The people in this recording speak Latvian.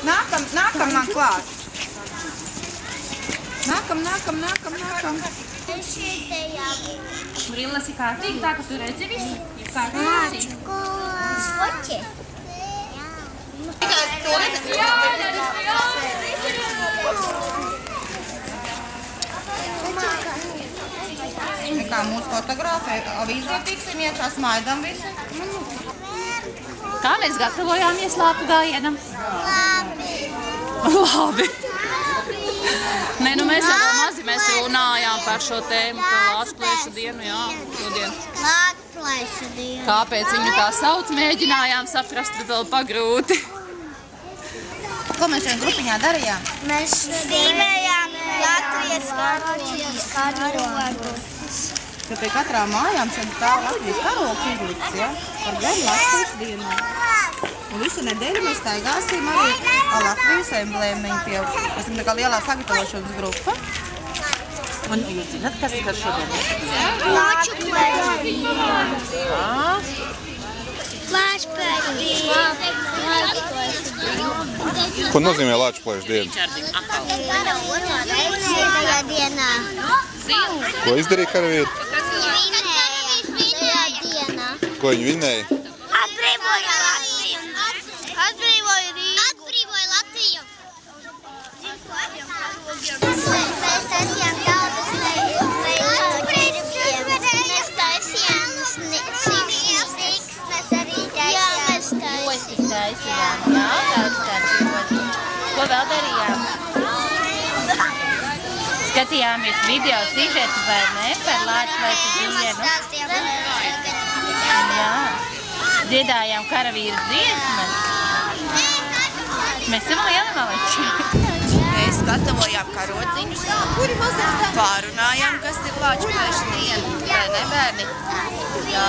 Nākam man klāt. Nākam. Brilles ir kārtīgi, tā, ka tu redzi visu? Ir kārtīgi. Skoči. Kā mūsu fotogrāfē, avīzē tiksim iekšā, smaidam visu. Kā mēs gatavojāmies lāpu gājienam? Labi. Nē, nu mēs jau mazi, mēs jau runājām par šo tēmu, par Latviešu dienu, jā, šodien. Latviešu dienu. Kāpēc viņu tā sauc, mēģinājām saprast, bet vēl pagrūti. Ko mēs šajā grupiņā darījām? Mēs stīmējām Latvijas karogu. Ka pie katrām mājām šeit stāv Latvijas karogs izlikts, ja? Par gan Latviešu dienu. Un visu nedēļu mēs staigāsim arī ar Latvijas emblēmiņu pie. Mēs esam tā kā lielā sagatavošanas grupa. Un jūs zināt, kas ir šodien? Lāču plēši. Ko nozīmē Lāčplēša diena? Dienā. Ko izdarīja karavīri? Dienā. Ko viņi vinēja? Atbrīvoja Latviju. Atbrīvoja Rīgu. Atbrīvoja Latviju. Mēs taisījām tautas veidiem. Mēs taisījām siksnes arī taisījām. Jā, mēs taisījām, jā, daudz kārtībotiņš. Ko vēl darījām? Skatījāmies video sižetu vai ne par Latviešu dienu. Jā. Dziedājām karavīru dziesmas. Mēs esam lieli maleči. Mēs gatavojām karodziņus, kuri mazliet pārunājām, kas ir Latviešu diena. Vai ne, bērni? Jā.